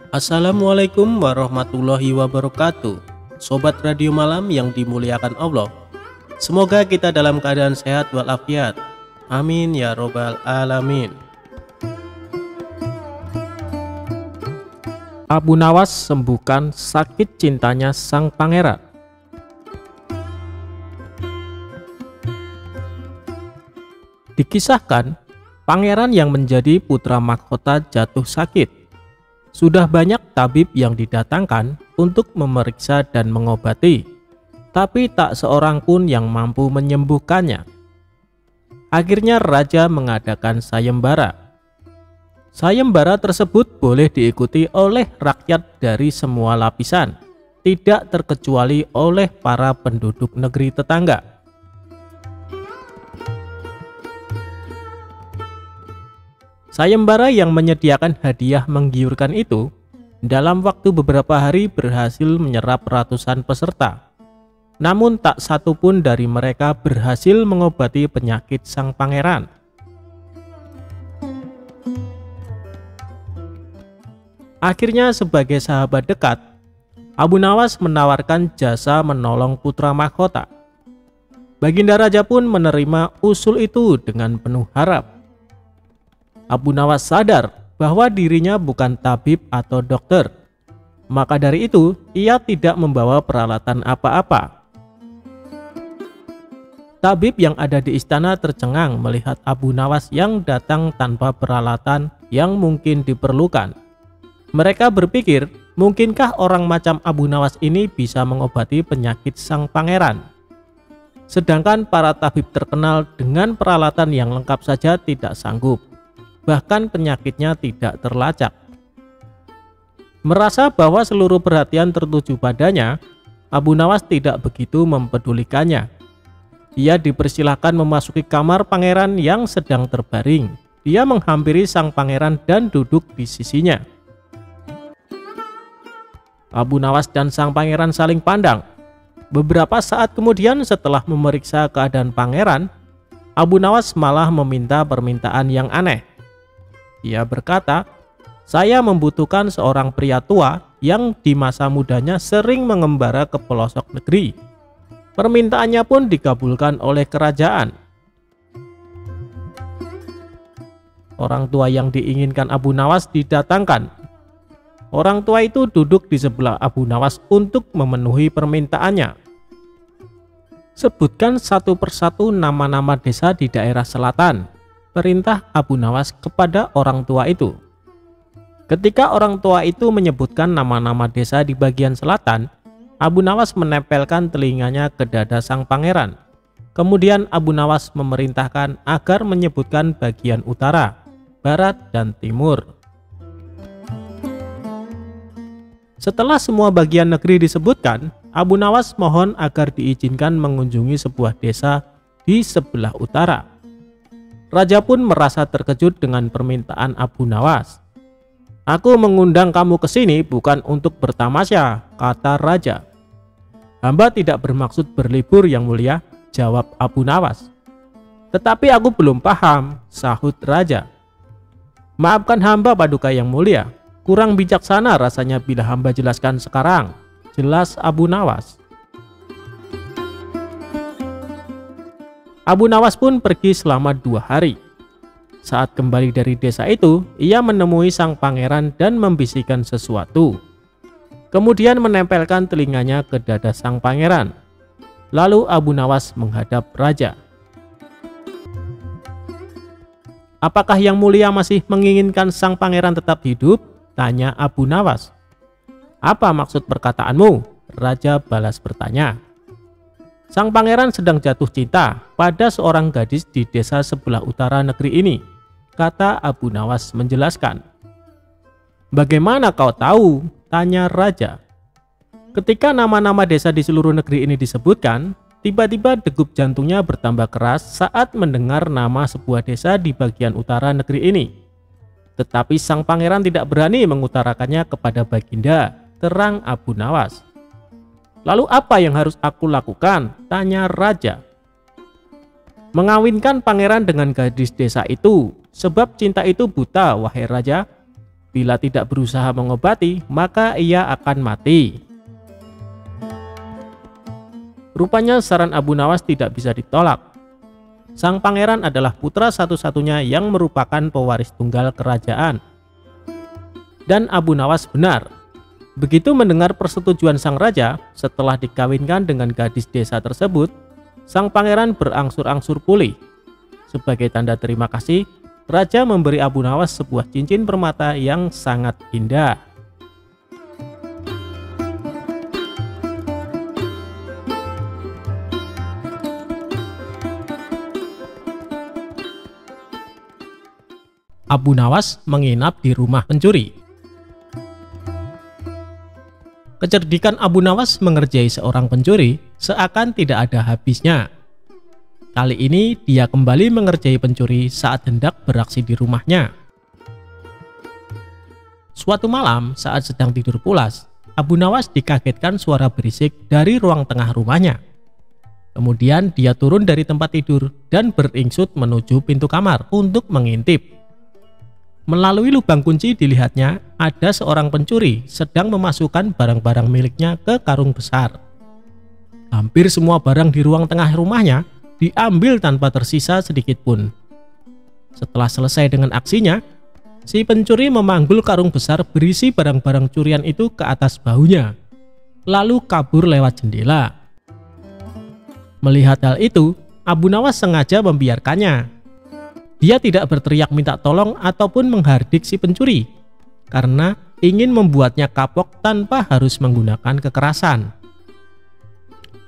Assalamualaikum warahmatullahi wabarakatuh. Sobat Radio Malam yang dimuliakan Allah, semoga kita dalam keadaan sehat walafiat. Amin ya robbal alamin. Abu Nawas sembuhkan sakit cintanya sang pangeran. Dikisahkan, pangeran yang menjadi putra mahkota jatuh sakit. Sudah banyak tabib yang didatangkan untuk memeriksa dan mengobati, tapi tak seorang pun yang mampu menyembuhkannya. Akhirnya raja mengadakan sayembara. Sayembara tersebut boleh diikuti oleh rakyat dari semua lapisan, tidak terkecuali oleh para penduduk negeri tetangga. Sayembara yang menyediakan hadiah menggiurkan itu dalam waktu beberapa hari berhasil menyerap ratusan peserta. Namun tak satu pun dari mereka berhasil mengobati penyakit sang pangeran. Akhirnya sebagai sahabat dekat, Abu Nawas menawarkan jasa menolong putra mahkota. Baginda Raja pun menerima usul itu dengan penuh harap. Abu Nawas sadar bahwa dirinya bukan tabib atau dokter. Maka dari itu, ia tidak membawa peralatan apa-apa. Tabib yang ada di istana tercengang melihat Abu Nawas yang datang tanpa peralatan yang mungkin diperlukan. Mereka berpikir, mungkinkah orang macam Abu Nawas ini bisa mengobati penyakit sang pangeran? Sedangkan para tabib terkenal dengan peralatan yang lengkap saja tidak sanggup. Bahkan penyakitnya tidak terlacak. Merasa bahwa seluruh perhatian tertuju padanya, Abu Nawas tidak begitu mempedulikannya. Ia dipersilahkan memasuki kamar pangeran yang sedang terbaring. Dia menghampiri sang pangeran dan duduk di sisinya. Abu Nawas dan sang pangeran saling pandang. Beberapa saat kemudian setelah memeriksa keadaan pangeran, Abu Nawas malah meminta permintaan yang aneh. Ia berkata, "Saya membutuhkan seorang pria tua yang di masa mudanya sering mengembara ke pelosok negeri." Permintaannya pun dikabulkan oleh kerajaan. Orang tua yang diinginkan Abu Nawas didatangkan. Orang tua itu duduk di sebelah Abu Nawas untuk memenuhi permintaannya. "Sebutkan satu persatu nama-nama desa di daerah selatan," perintah Abu Nawas kepada orang tua itu. Ketika orang tua itu menyebutkan nama-nama desa di bagian selatan, Abu Nawas menempelkan telinganya ke dada sang pangeran. Kemudian Abu Nawas memerintahkan agar menyebutkan bagian utara, barat, dan timur. Setelah semua bagian negeri disebutkan, Abu Nawas mohon agar diizinkan mengunjungi sebuah desa di sebelah utara. Raja pun merasa terkejut dengan permintaan Abu Nawas. "Aku mengundang kamu ke sini bukan untuk bertamasya," kata raja. "Hamba tidak bermaksud berlibur yang mulia," jawab Abu Nawas. "Tetapi aku belum paham," sahut raja. "Maafkan hamba paduka yang mulia, kurang bijaksana rasanya bila hamba jelaskan sekarang," jelas Abu Nawas. Abu Nawas pun pergi selama 2 hari. Saat kembali dari desa itu, ia menemui sang pangeran dan membisikkan sesuatu. Kemudian menempelkan telinganya ke dada sang pangeran. Lalu Abu Nawas menghadap raja. "Apakah yang mulia masih menginginkan sang pangeran tetap hidup?" tanya Abu Nawas. "Apa maksud perkataanmu?" raja balas bertanya. "Sang pangeran sedang jatuh cinta pada seorang gadis di desa sebelah utara negeri ini," kata Abu Nawas menjelaskan. "Bagaimana kau tahu?" tanya raja. Ketika nama-nama desa di seluruh negeri ini disebutkan, tiba-tiba degup jantungnya bertambah keras saat mendengar nama sebuah desa di bagian utara negeri ini. Tetapi sang pangeran tidak berani mengutarakannya kepada baginda, terang Abu Nawas. "Lalu apa yang harus aku lakukan?" tanya raja. "Mengawinkan pangeran dengan gadis desa itu, sebab cinta itu buta, wahai raja." Bila tidak berusaha mengobati, maka ia akan mati. Rupanya saran Abu Nawas tidak bisa ditolak. Sang pangeran adalah putra satu-satunya yang merupakan pewaris tunggal kerajaan. Dan Abu Nawas benar. Begitu mendengar persetujuan sang raja, setelah dikawinkan dengan gadis desa tersebut, sang pangeran berangsur-angsur pulih. Sebagai tanda terima kasih, raja memberi Abu Nawas sebuah cincin permata yang sangat indah. Abu Nawas menginap di rumah pencuri. Kecerdikan Abu Nawas mengerjai seorang pencuri seakan tidak ada habisnya. Kali ini dia kembali mengerjai pencuri saat hendak beraksi di rumahnya. Suatu malam saat sedang tidur pulas, Abu Nawas dikagetkan suara berisik dari ruang tengah rumahnya. Kemudian dia turun dari tempat tidur dan beringsut menuju pintu kamar untuk mengintip. Melalui lubang kunci dilihatnya ada seorang pencuri sedang memasukkan barang-barang miliknya ke karung besar. Hampir semua barang di ruang tengah rumahnya diambil tanpa tersisa sedikit pun. Setelah selesai dengan aksinya, si pencuri memanggul karung besar berisi barang-barang curian itu ke atas bahunya, lalu kabur lewat jendela. Melihat hal itu, Abu Nawas sengaja membiarkannya. Dia tidak berteriak minta tolong ataupun menghardik si pencuri, karena ingin membuatnya kapok tanpa harus menggunakan kekerasan.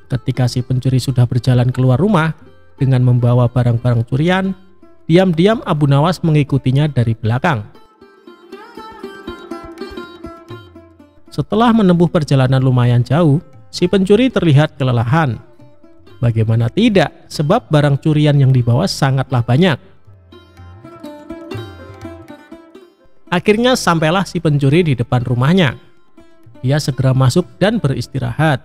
Ketika si pencuri sudah berjalan keluar rumah dengan membawa barang-barang curian, diam-diam Abu Nawas mengikutinya dari belakang. Setelah menempuh perjalanan lumayan jauh, si pencuri terlihat kelelahan. Bagaimana tidak, sebab barang curian yang dibawa sangatlah banyak. Akhirnya sampailah si pencuri di depan rumahnya. Dia segera masuk dan beristirahat.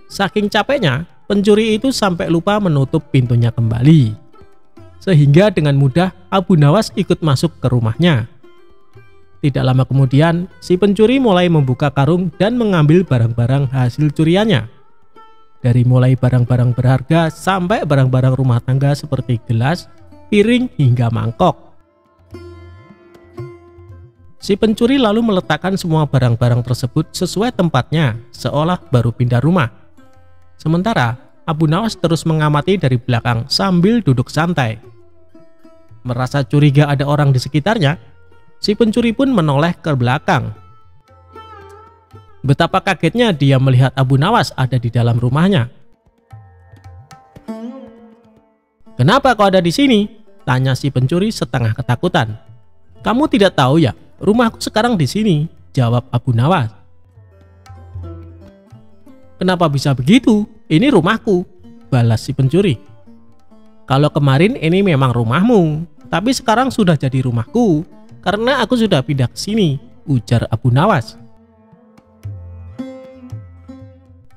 Saking capeknya, pencuri itu sampai lupa menutup pintunya kembali. Sehingga dengan mudah Abu Nawas ikut masuk ke rumahnya. Tidak lama kemudian, si pencuri mulai membuka karung dan mengambil barang-barang hasil curiannya. Dari mulai barang-barang berharga sampai barang-barang rumah tangga seperti gelas, piring, hingga mangkok. Si pencuri lalu meletakkan semua barang-barang tersebut sesuai tempatnya, seolah baru pindah rumah. Sementara, Abu Nawas terus mengamati dari belakang sambil duduk santai. Merasa curiga ada orang di sekitarnya, si pencuri pun menoleh ke belakang. Betapa kagetnya dia melihat Abu Nawas ada di dalam rumahnya. "Kenapa kau ada di sini?" tanya si pencuri setengah ketakutan. "Kamu tidak tahu ya? Rumahku sekarang di sini," jawab Abu Nawas. "Kenapa bisa begitu? Ini rumahku," balas si pencuri. "Kalau kemarin ini memang rumahmu, tapi sekarang sudah jadi rumahku karena aku sudah pindah ke sini," ujar Abu Nawas.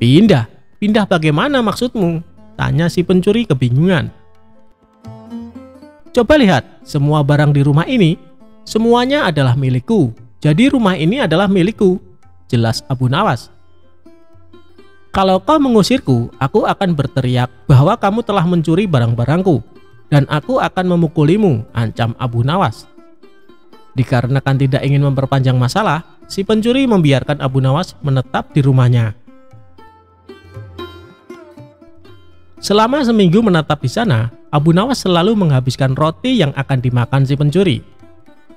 "Pindah? Pindah bagaimana maksudmu?" tanya si pencuri kebingungan. "Coba lihat, semua barang di rumah ini semuanya adalah milikku. Jadi rumah ini adalah milikku," jelas Abu Nawas. "Kalau kau mengusirku, aku akan berteriak bahwa kamu telah mencuri barang-barangku, dan aku akan memukulimu," ancam Abu Nawas. Dikarenakan tidak ingin memperpanjang masalah, si pencuri membiarkan Abu Nawas menetap di rumahnya. Selama seminggu menetap di sana, Abu Nawas selalu menghabiskan roti yang akan dimakan si pencuri.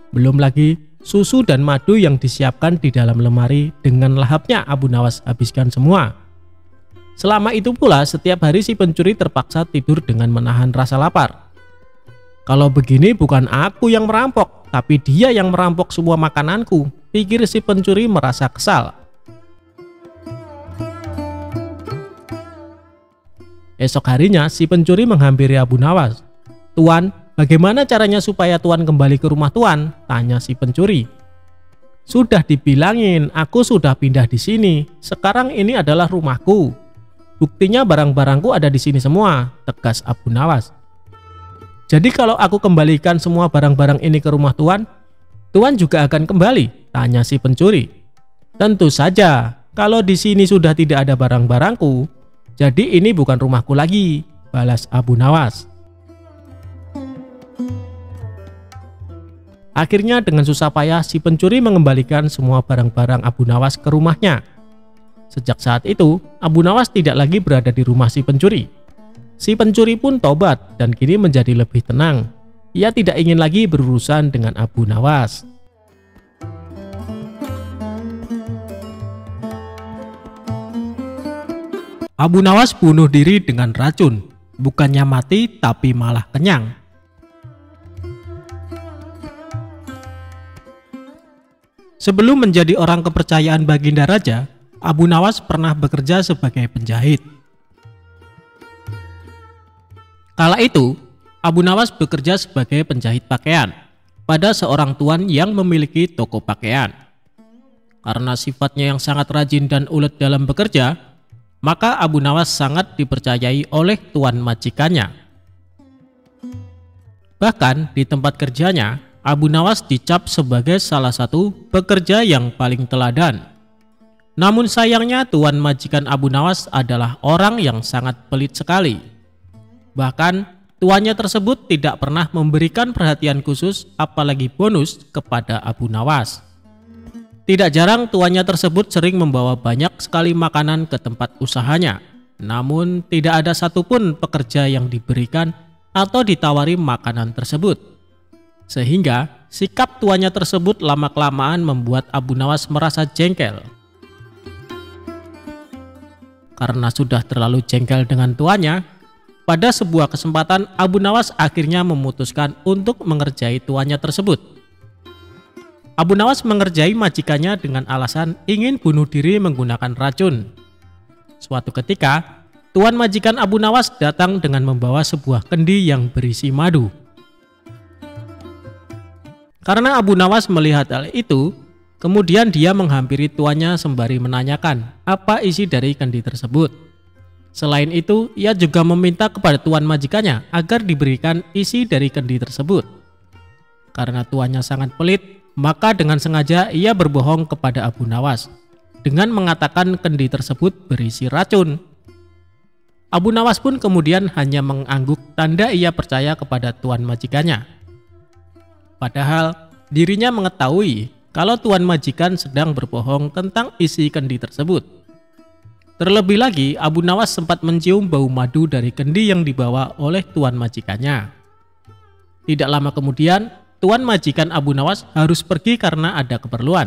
Belum lagi susu dan madu yang disiapkan di dalam lemari dengan lahapnya Abu Nawas habiskan semua. Selama itu pula setiap hari si pencuri terpaksa tidur dengan menahan rasa lapar. "Kalau begini bukan aku yang merampok, tapi dia yang merampok semua makananku," pikir si pencuri merasa kesal. Esok harinya si pencuri menghampiri Abu Nawas. "Tuan, bagaimana caranya supaya Tuan kembali ke rumah Tuan?" tanya si pencuri. "Sudah dibilangin, aku sudah pindah di sini. Sekarang ini adalah rumahku. Buktinya barang-barangku ada di sini semua," tegas Abu Nawas. "Jadi kalau aku kembalikan semua barang-barang ini ke rumah Tuan, Tuan juga akan kembali? Tanya si pencuri. Tentu saja, kalau di sini sudah tidak ada barang-barangku, jadi ini bukan rumahku lagi, balas Abu Nawas. Akhirnya dengan susah payah si pencuri mengembalikan semua barang-barang Abu Nawas ke rumahnya. Sejak saat itu, Abu Nawas tidak lagi berada di rumah si pencuri. Si pencuri pun tobat dan kini menjadi lebih tenang. Ia tidak ingin lagi berurusan dengan Abu Nawas. Abu Nawas bunuh diri dengan racun. Bukannya mati, tapi malah kenyang. Sebelum menjadi orang kepercayaan Baginda Raja, Abu Nawas pernah bekerja sebagai penjahit. Kala itu, Abu Nawas bekerja sebagai penjahit pakaian pada seorang tuan yang memiliki toko pakaian. Karena sifatnya yang sangat rajin dan ulet dalam bekerja, maka Abu Nawas sangat dipercayai oleh tuan majikannya. Bahkan di tempat kerjanya, Abu Nawas dicap sebagai salah satu pekerja yang paling teladan. Namun sayangnya tuan majikan Abu Nawas adalah orang yang sangat pelit sekali. Bahkan tuannya tersebut tidak pernah memberikan perhatian khusus apalagi bonus kepada Abu Nawas. Tidak jarang tuannya tersebut sering membawa banyak sekali makanan ke tempat usahanya. Namun tidak ada satupun pekerja yang diberikan atau ditawari makanan tersebut. Sehingga sikap tuannya tersebut lama-kelamaan membuat Abu Nawas merasa jengkel. Karena sudah terlalu jengkel dengan tuannya, pada sebuah kesempatan Abu Nawas akhirnya memutuskan untuk mengerjai tuannya tersebut. Abu Nawas mengerjai majikannya dengan alasan ingin bunuh diri menggunakan racun. Suatu ketika, tuan majikan Abu Nawas datang dengan membawa sebuah kendi yang berisi madu. Karena Abu Nawas melihat hal itu, kemudian dia menghampiri tuannya sembari menanyakan apa isi dari kendi tersebut. Selain itu, ia juga meminta kepada tuan majikannya agar diberikan isi dari kendi tersebut. Karena tuannya sangat pelit, maka dengan sengaja ia berbohong kepada Abu Nawas dengan mengatakan kendi tersebut berisi racun. Abu Nawas pun kemudian hanya mengangguk tanda ia percaya kepada tuan majikannya. Padahal dirinya mengetahui kalau tuan majikan sedang berbohong tentang isi kendi tersebut. Terlebih lagi, Abu Nawas sempat mencium bau madu dari kendi yang dibawa oleh tuan majikannya. Tidak lama kemudian, tuan majikan Abu Nawas harus pergi karena ada keperluan.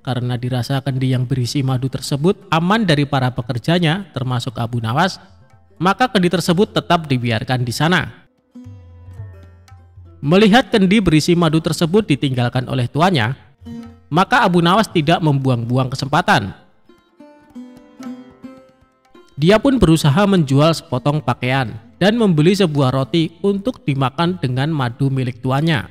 Karena dirasa kendi yang berisi madu tersebut aman dari para pekerjanya, termasuk Abu Nawas, maka kendi tersebut tetap dibiarkan di sana. Melihat kendi berisi madu tersebut ditinggalkan oleh tuannya, maka Abu Nawas tidak membuang-buang kesempatan. Dia pun berusaha menjual sepotong pakaian dan membeli sebuah roti untuk dimakan dengan madu milik tuannya.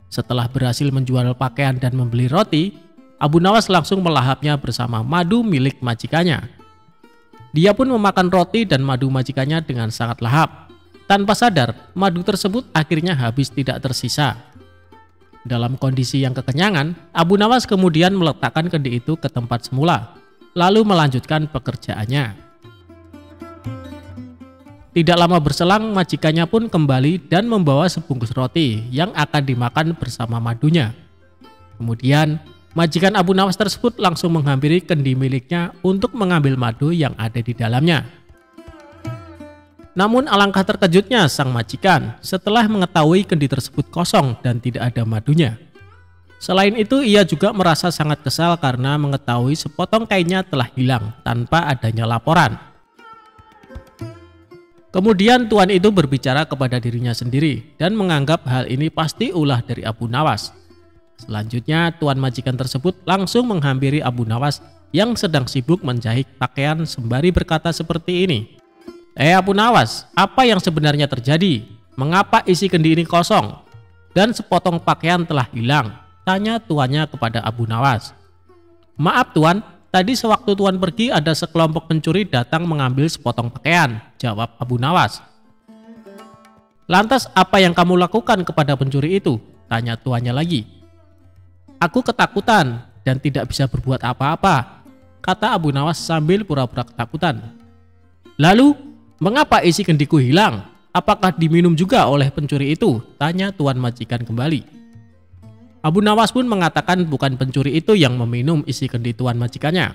Setelah berhasil menjual pakaian dan membeli roti, Abu Nawas langsung melahapnya bersama madu milik majikannya. Dia pun memakan roti dan madu majikannya dengan sangat lahap. Tanpa sadar, madu tersebut akhirnya habis tidak tersisa. Dalam kondisi yang kekenyangan, Abu Nawas kemudian meletakkan kendi itu ke tempat semula, lalu melanjutkan pekerjaannya. Tidak lama berselang, majikannya pun kembali dan membawa sebungkus roti yang akan dimakan bersama madunya. Kemudian, majikan Abu Nawas tersebut langsung menghampiri kendi miliknya untuk mengambil madu yang ada di dalamnya. Namun alangkah terkejutnya sang majikan setelah mengetahui kendi tersebut kosong dan tidak ada madunya. Selain itu, ia juga merasa sangat kesal karena mengetahui sepotong kainnya telah hilang tanpa adanya laporan. Kemudian tuan itu berbicara kepada dirinya sendiri dan menganggap hal ini pasti ulah dari Abu Nawas. Selanjutnya, tuan majikan tersebut langsung menghampiri Abu Nawas yang sedang sibuk menjahit pakaian sembari berkata seperti ini. Abu Nawas, apa yang sebenarnya terjadi? Mengapa isi kendi ini kosong? Dan sepotong pakaian telah hilang? Tanya tuannya kepada Abu Nawas. Maaf tuan, tadi sewaktu tuan pergi ada sekelompok pencuri datang mengambil sepotong pakaian, jawab Abu Nawas. "Lantas apa yang kamu lakukan kepada pencuri itu?" tanya tuannya lagi. "Aku ketakutan dan tidak bisa berbuat apa-apa," kata Abu Nawas sambil pura-pura ketakutan. "Lalu, mengapa isi kendiku hilang? Apakah diminum juga oleh pencuri itu?" tanya tuan majikan kembali. Abu Nawas pun mengatakan bukan pencuri itu yang meminum isi kendi tuan majikannya,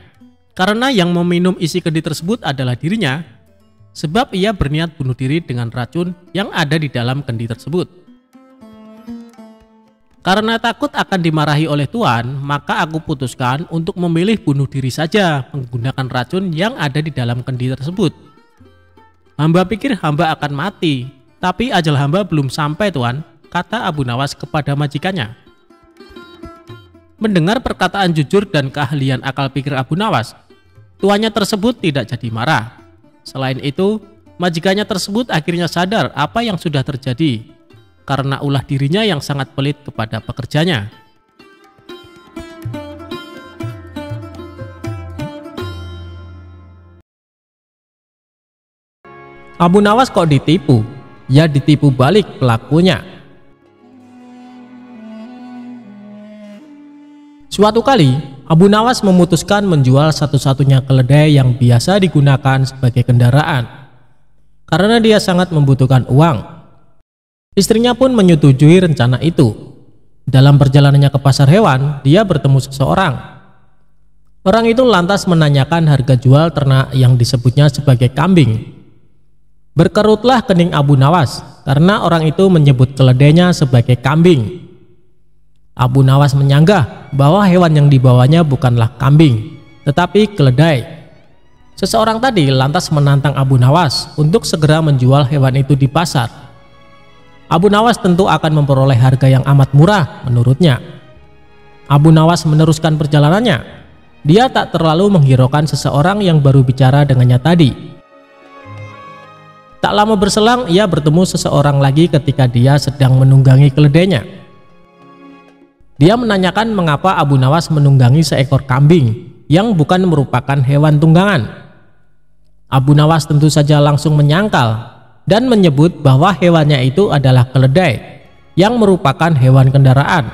karena yang meminum isi kendi tersebut adalah dirinya, sebab ia berniat bunuh diri dengan racun yang ada di dalam kendi tersebut. "Karena takut akan dimarahi oleh tuan, maka aku putuskan untuk memilih bunuh diri saja menggunakan racun yang ada di dalam kendi tersebut. Hamba pikir hamba akan mati, tapi ajal hamba belum sampai, tuan," kata Abu Nawas kepada majikannya. Mendengar perkataan jujur dan keahlian akal pikir Abu Nawas, tuannya tersebut tidak jadi marah. Selain itu, majikannya tersebut akhirnya sadar apa yang sudah terjadi karena ulah dirinya yang sangat pelit kepada pekerjanya. Abu Nawas kok ditipu? Ya ditipu balik pelakunya. Suatu kali, Abu Nawas memutuskan menjual satu-satunya keledai yang biasa digunakan sebagai kendaraan, karena dia sangat membutuhkan uang. Istrinya pun menyetujui rencana itu. Dalam perjalanannya ke pasar hewan, dia bertemu seseorang. Orang itu lantas menanyakan harga jual ternak yang disebutnya sebagai kambing. Berkerutlah kening Abu Nawas karena orang itu menyebut keledainya sebagai kambing. Abu Nawas menyanggah bahwa hewan yang dibawanya bukanlah kambing, tetapi keledai. Seseorang tadi lantas menantang Abu Nawas untuk segera menjual hewan itu di pasar. Abu Nawas tentu akan memperoleh harga yang amat murah menurutnya. Abu Nawas meneruskan perjalanannya. Dia tak terlalu menghiraukan seseorang yang baru bicara dengannya tadi. Tak lama berselang, ia bertemu seseorang lagi ketika dia sedang menunggangi keledainya. Dia menanyakan mengapa Abu Nawas menunggangi seekor kambing yang bukan merupakan hewan tunggangan. Abu Nawas tentu saja langsung menyangkal dan menyebut bahwa hewannya itu adalah keledai yang merupakan hewan kendaraan.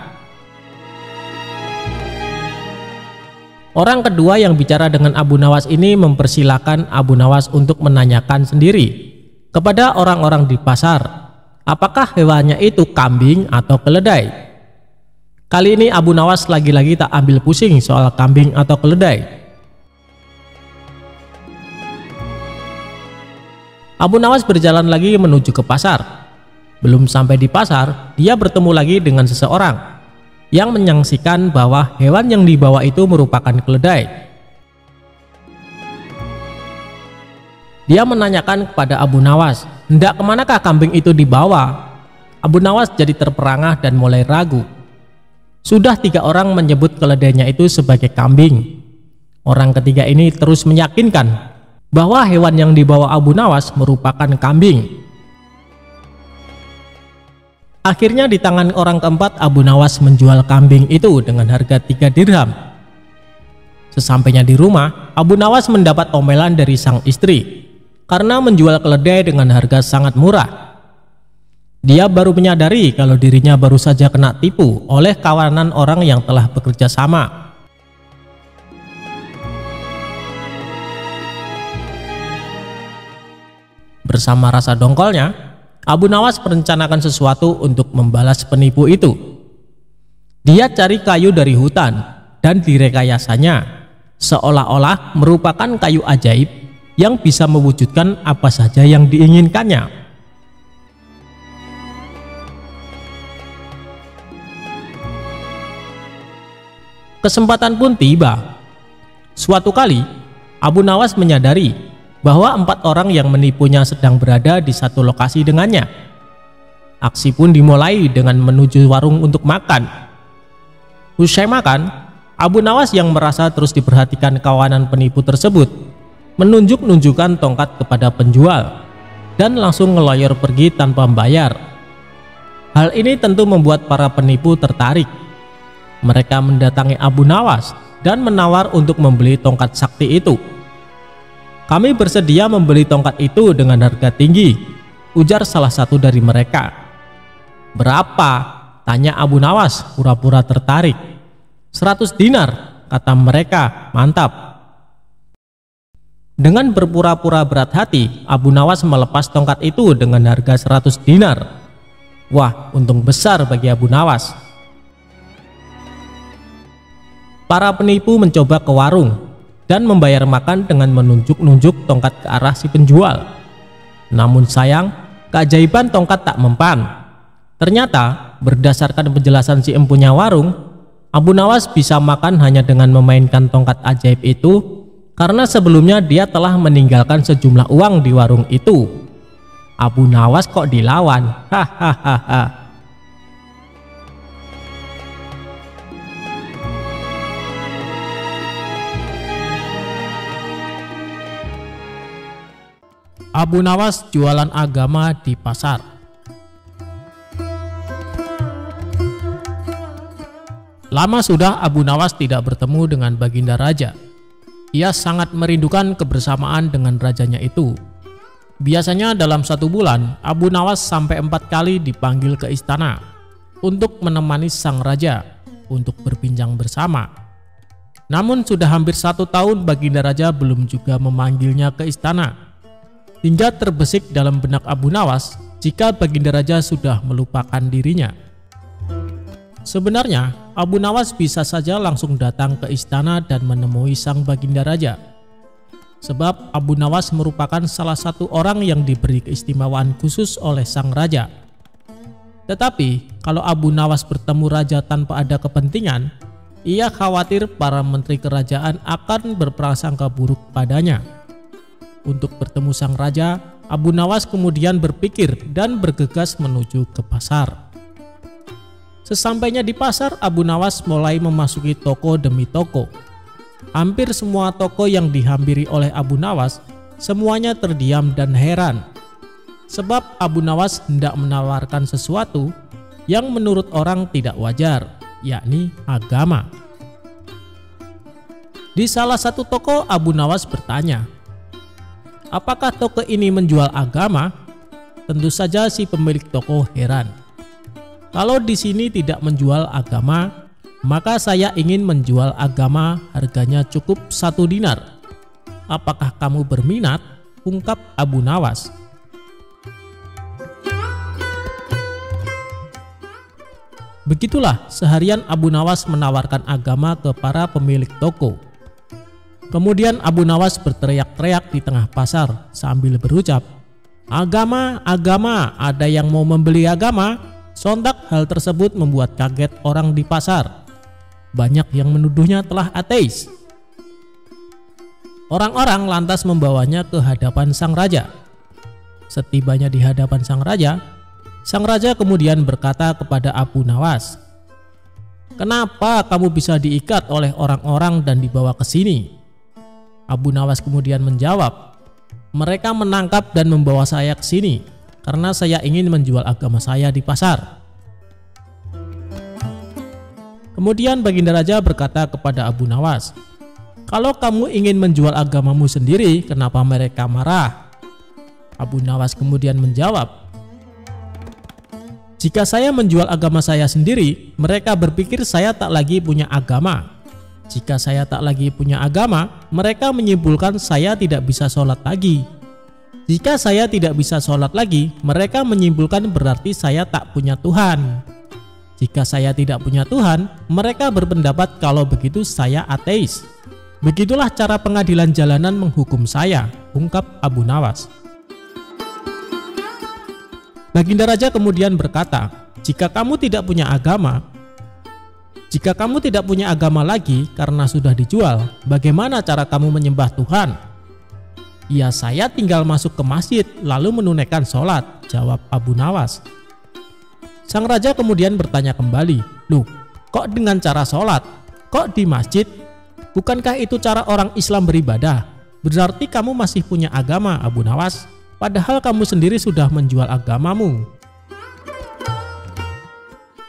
Orang kedua yang bicara dengan Abu Nawas ini mempersilahkan Abu Nawas untuk menanyakan sendiri kepada orang-orang di pasar, apakah hewannya itu kambing atau keledai. Kali ini Abu Nawas lagi-lagi tak ambil pusing soal kambing atau keledai. Abu Nawas berjalan lagi menuju ke pasar. Belum sampai di pasar, dia bertemu lagi dengan seseorang yang menyaksikan bahwa hewan yang dibawa itu merupakan keledai. Dia menanyakan kepada Abu Nawas, hendak kemanakah kambing itu dibawa? Abu Nawas jadi terperangah dan mulai ragu. Sudah 3 orang menyebut keledainya itu sebagai kambing. Orang ketiga ini terus meyakinkan bahwa hewan yang dibawa Abu Nawas merupakan kambing. Akhirnya di tangan orang keempat, Abu Nawas menjual kambing itu dengan harga 3 dirham. Sesampainya di rumah, Abu Nawas mendapat omelan dari sang istri karena menjual keledai dengan harga sangat murah. Dia baru menyadari kalau dirinya baru saja kena tipu oleh kawanan orang yang telah bekerja sama. Bersama rasa dongkolnya, Abu Nawas merencanakan sesuatu untuk membalas penipu itu. Dia cari kayu dari hutan dan direkayasanya seolah-olah merupakan kayu ajaib yang bisa mewujudkan apa saja yang diinginkannya. Kesempatan pun tiba. Suatu kali, Abu Nawas menyadari bahwa 4 orang yang menipunya sedang berada di satu lokasi dengannya. Aksi pun dimulai dengan menuju warung untuk makan. Usai makan, Abu Nawas yang merasa terus diperhatikan kawanan penipu tersebut menunjuk-nunjukkan tongkat kepada penjual dan langsung ngeloyor pergi tanpa membayar. Hal ini tentu membuat para penipu tertarik. Mereka mendatangi Abu Nawas dan menawar untuk membeli tongkat sakti itu. Kami bersedia membeli tongkat itu dengan harga tinggi, ujar salah satu dari mereka. "Berapa?" tanya Abu Nawas pura-pura tertarik. "100 dinar," kata mereka. "Mantap." Dengan berpura-pura berat hati, Abu Nawas melepas tongkat itu dengan harga 100 dinar. Wah, untung besar bagi Abu Nawas. Para penipu mencoba ke warung dan membayar makan dengan menunjuk-nunjuk tongkat ke arah si penjual. Namun sayang, keajaiban tongkat tak mempan. Ternyata, berdasarkan penjelasan si empunya warung, Abu Nawas bisa makan hanya dengan memainkan tongkat ajaib itu, karena sebelumnya dia telah meninggalkan sejumlah uang di warung itu. Abu Nawas kok dilawan? Hahaha. Abu Nawas jualan agama di pasar. Lama sudah Abu Nawas tidak bertemu dengan Baginda Raja. Ia sangat merindukan kebersamaan dengan rajanya itu. Biasanya dalam 1 bulan, Abu Nawas sampai 4 kali dipanggil ke istana untuk menemani sang raja untuk berbincang bersama. Namun sudah hampir 1 tahun Baginda Raja belum juga memanggilnya ke istana. Hingga terbesit dalam benak Abu Nawas jika Baginda Raja sudah melupakan dirinya. Sebenarnya, Abu Nawas bisa saja langsung datang ke istana dan menemui sang Baginda Raja. Sebab Abu Nawas merupakan salah satu orang yang diberi keistimewaan khusus oleh sang raja. Tetapi, kalau Abu Nawas bertemu raja tanpa ada kepentingan, ia khawatir para menteri kerajaan akan berprasangka buruk padanya. Untuk bertemu sang raja, Abu Nawas kemudian berpikir dan bergegas menuju ke pasar. Sesampainya di pasar, Abu Nawas mulai memasuki toko demi toko. Hampir semua toko yang dihampiri oleh Abu Nawas, semuanya terdiam dan heran. Sebab Abu Nawas hendak menawarkan sesuatu yang menurut orang tidak wajar, yakni agama. Di salah satu toko, Abu Nawas bertanya, "Apakah toko ini menjual agama?" Tentu saja si pemilik toko heran. "Kalau di sini tidak menjual agama, maka saya ingin menjual agama, harganya cukup 1 dinar. Apakah kamu berminat?" ungkap Abu Nawas. Begitulah seharian Abu Nawas menawarkan agama ke para pemilik toko. Kemudian Abu Nawas berteriak-teriak di tengah pasar sambil berucap, "Agama, agama, ada yang mau membeli agama?" Sontak hal tersebut membuat kaget orang di pasar. Banyak yang menuduhnya telah ateis. Orang-orang lantas membawanya ke hadapan sang raja. Setibanya di hadapan sang raja kemudian berkata kepada Abu Nawas, "Kenapa kamu bisa diikat oleh orang-orang dan dibawa ke sini?" Abu Nawas kemudian menjawab, "Mereka menangkap dan membawa saya ke sini karena saya ingin menjual agama saya di pasar." Kemudian Baginda Raja berkata kepada Abu Nawas, "Kalau kamu ingin menjual agamamu sendiri, kenapa mereka marah?" Abu Nawas kemudian menjawab, "Jika saya menjual agama saya sendiri, mereka berpikir saya tak lagi punya agama. Jika saya tak lagi punya agama, mereka menyimpulkan saya tidak bisa sholat lagi. Jika saya tidak bisa sholat lagi, mereka menyimpulkan berarti saya tak punya Tuhan. Jika saya tidak punya Tuhan, mereka berpendapat kalau begitu saya ateis. Begitulah cara pengadilan jalanan menghukum saya," ungkap Abu Nawas. Baginda Raja kemudian berkata, "Jika kamu tidak punya agama lagi karena sudah dijual, bagaimana cara kamu menyembah Tuhan?" "Ya, saya tinggal masuk ke masjid lalu menunaikan sholat," jawab Abu Nawas. Sang raja kemudian bertanya kembali, "Loh, kok dengan cara sholat? Kok di masjid? Bukankah itu cara orang Islam beribadah? Berarti kamu masih punya agama, Abu Nawas, padahal kamu sendiri sudah menjual agamamu."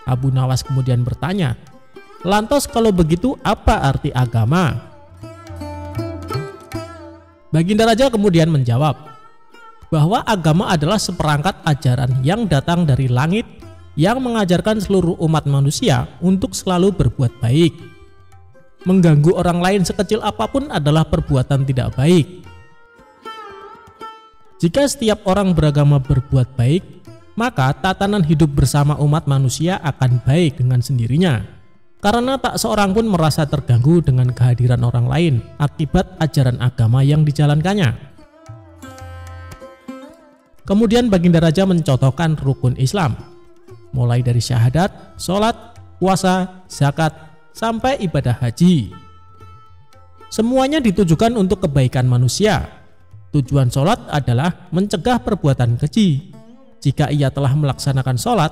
Abu Nawas kemudian bertanya, "Lantas kalau begitu apa arti agama?" Baginda Raja kemudian menjawab, bahwa agama adalah seperangkat ajaran yang datang dari langit yang mengajarkan seluruh umat manusia untuk selalu berbuat baik. Mengganggu orang lain sekecil apapun adalah perbuatan tidak baik. Jika setiap orang beragama berbuat baik, maka tatanan hidup bersama umat manusia akan baik dengan sendirinya. Karena tak seorang pun merasa terganggu dengan kehadiran orang lain akibat ajaran agama yang dijalankannya. Kemudian Baginda Raja mencontohkan rukun Islam, mulai dari syahadat, sholat, puasa, zakat, sampai ibadah haji. Semuanya ditujukan untuk kebaikan manusia. Tujuan sholat adalah mencegah perbuatan keji. Jika ia telah melaksanakan sholat,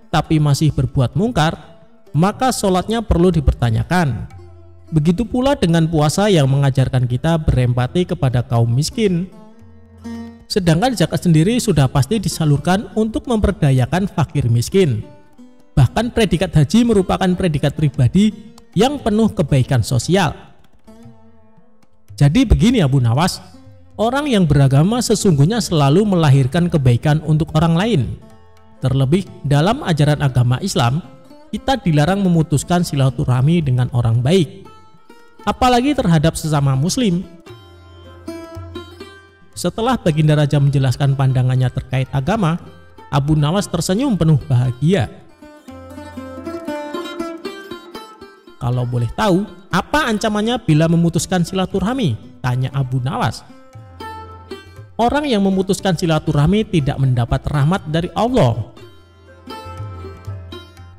tapi masih berbuat mungkar, maka sholatnya perlu dipertanyakan. Begitu pula dengan puasa yang mengajarkan kita berempati kepada kaum miskin. Sedangkan zakat sendiri sudah pasti disalurkan untuk memperdayakan fakir miskin. Bahkan predikat haji merupakan predikat pribadi yang penuh kebaikan sosial. Jadi begini Abu Nawas, orang yang beragama sesungguhnya selalu melahirkan kebaikan untuk orang lain. Terlebih dalam ajaran agama Islam, kita dilarang memutuskan silaturahmi dengan orang baik, apalagi terhadap sesama muslim. Setelah Baginda Raja menjelaskan pandangannya terkait agama, Abu Nawas tersenyum penuh bahagia. Kalau boleh tahu, apa ancamannya bila memutuskan silaturahmi? Tanya Abu Nawas. Orang yang memutuskan silaturahmi tidak mendapat rahmat dari Allah.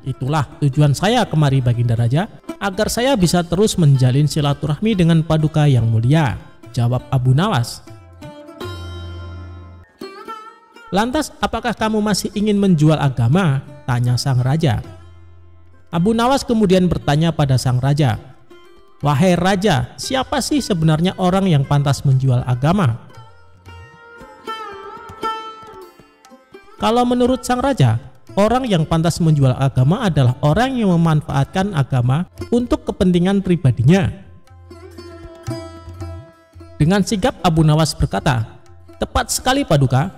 Itulah tujuan saya kemari Baginda Raja, agar saya bisa terus menjalin silaturahmi dengan paduka yang mulia, jawab Abu Nawas. Lantas apakah kamu masih ingin menjual agama? Tanya sang raja. Abu Nawas kemudian bertanya pada sang raja, wahai raja, siapa sih sebenarnya orang yang pantas menjual agama? Kalau menurut sang raja, orang yang pantas menjual agama adalah orang yang memanfaatkan agama untuk kepentingan pribadinya. Dengan sigap Abu Nawas berkata, tepat sekali paduka,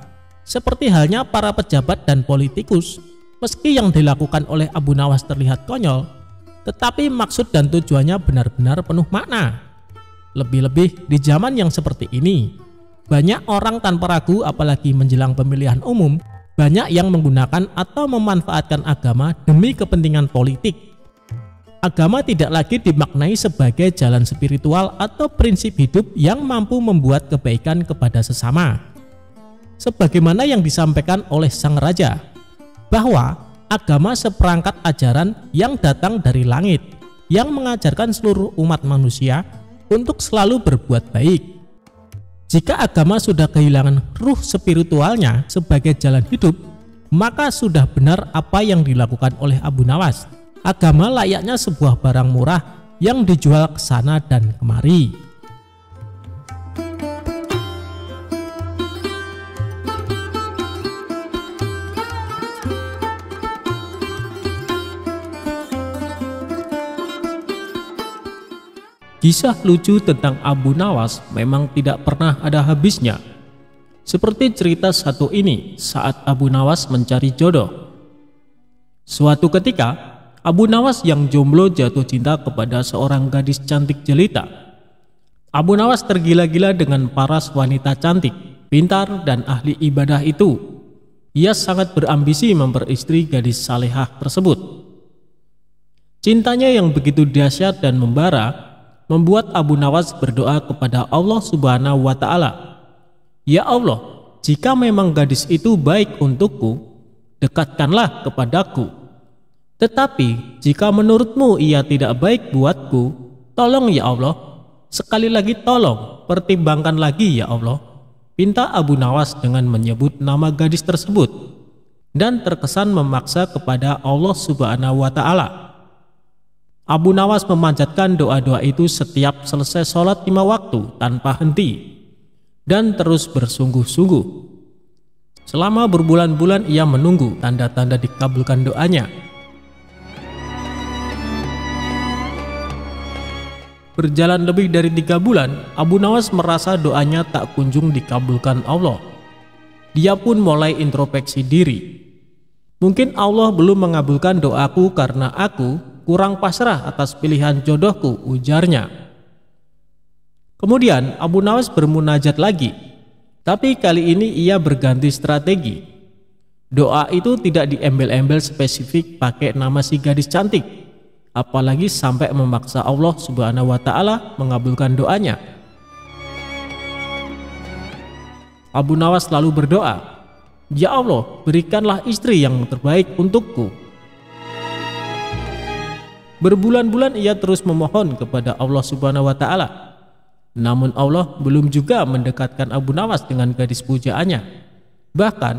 seperti halnya para pejabat dan politikus, meski yang dilakukan oleh Abu Nawas terlihat konyol, tetapi maksud dan tujuannya benar-benar penuh makna. Lebih-lebih di zaman yang seperti ini, banyak orang tanpa ragu apalagi menjelang pemilihan umum, banyak yang menggunakan atau memanfaatkan agama demi kepentingan politik. Agama tidak lagi dimaknai sebagai jalan spiritual atau prinsip hidup yang mampu membuat kebaikan kepada sesama. Sebagaimana yang disampaikan oleh sang raja, bahwa agama seperangkat ajaran yang datang dari langit, yang mengajarkan seluruh umat manusia untuk selalu berbuat baik. Jika agama sudah kehilangan ruh spiritualnya sebagai jalan hidup, maka sudah benar apa yang dilakukan oleh Abu Nawas. Agama layaknya sebuah barang murah yang dijual ke sana dan kemari. Kisah lucu tentang Abu Nawas memang tidak pernah ada habisnya. Seperti cerita satu ini saat Abu Nawas mencari jodoh. Suatu ketika, Abu Nawas yang jomblo jatuh cinta kepada seorang gadis cantik jelita. Abu Nawas tergila-gila dengan paras wanita cantik, pintar, dan ahli ibadah itu. Ia sangat berambisi memperistri gadis salehah tersebut. Cintanya yang begitu dahsyat dan membara membuat Abu Nawas berdoa kepada Allah Subhanahu wa Ta'ala, "Ya Allah, jika memang gadis itu baik untukku, dekatkanlah kepadaku. Tetapi jika menurutmu ia tidak baik buatku, tolong ya Allah, sekali lagi tolong, pertimbangkan lagi ya Allah," pinta Abu Nawas dengan menyebut nama gadis tersebut dan terkesan memaksa kepada Allah Subhanahu wa Ta'ala. Abu Nawas memanjatkan doa-doa itu setiap selesai sholat 5 waktu tanpa henti dan terus bersungguh-sungguh. Selama berbulan-bulan ia menunggu tanda-tanda dikabulkan doanya. Berjalan lebih dari 3 bulan, Abu Nawas merasa doanya tak kunjung dikabulkan Allah. Dia pun mulai introspeksi diri. Mungkin Allah belum mengabulkan doaku karena aku kurang pasrah atas pilihan jodohku, ujarnya. Kemudian Abu Nawas bermunajat lagi, tapi kali ini ia berganti strategi. Doa itu tidak diembel-embel spesifik pakai nama si gadis cantik, apalagi sampai memaksa Allah Subhanahu wa Ta'ala mengabulkan doanya. Abu Nawas lalu berdoa, "Ya Allah, berikanlah istri yang terbaik untukku." Berbulan-bulan ia terus memohon kepada Allah Subhanahu wa Ta'ala. Namun Allah belum juga mendekatkan Abu Nawas dengan gadis pujaannya. Bahkan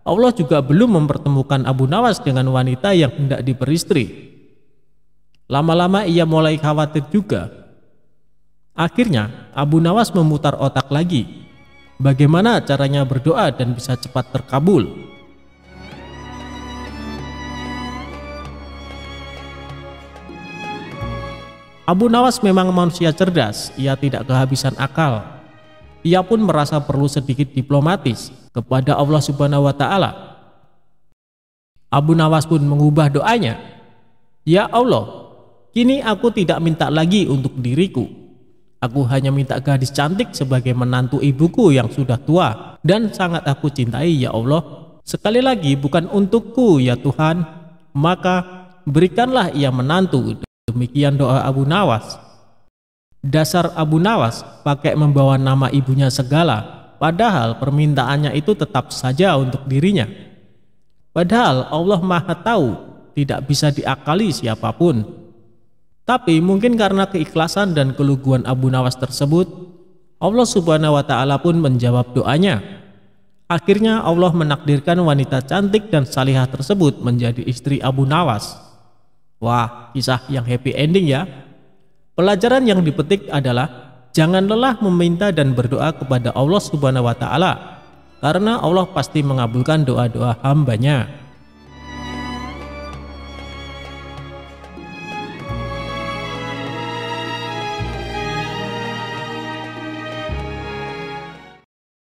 Allah juga belum mempertemukan Abu Nawas dengan wanita yang hendak diperistri. Lama-lama ia mulai khawatir juga. Akhirnya Abu Nawas memutar otak lagi. Bagaimana caranya berdoa dan bisa cepat terkabul? Abu Nawas memang manusia cerdas, ia tidak kehabisan akal. Ia pun merasa perlu sedikit diplomatis kepada Allah Subhanahu wa Ta'ala. Abu Nawas pun mengubah doanya. "Ya Allah, kini aku tidak minta lagi untuk diriku. Aku hanya minta gadis cantik sebagai menantu ibuku yang sudah tua dan sangat aku cintai, ya Allah. Sekali lagi bukan untukku, ya Tuhan, maka berikanlah ia menantu." Demikian doa Abu Nawas. Dasar Abu Nawas pakai membawa nama ibunya segala, padahal permintaannya itu tetap saja untuk dirinya. Padahal Allah Maha Tahu, tidak bisa diakali siapapun. Tapi mungkin karena keikhlasan dan keluguan Abu Nawas tersebut, Allah Subhanahu wa Ta'ala pun menjawab doanya. Akhirnya Allah menakdirkan wanita cantik dan salihah tersebut menjadi istri Abu Nawas. Wah, kisah yang happy ending ya. Pelajaran yang dipetik adalah jangan lelah meminta dan berdoa kepada Allah Subhanahu wa Ta'ala, karena Allah pasti mengabulkan doa-doa hambanya.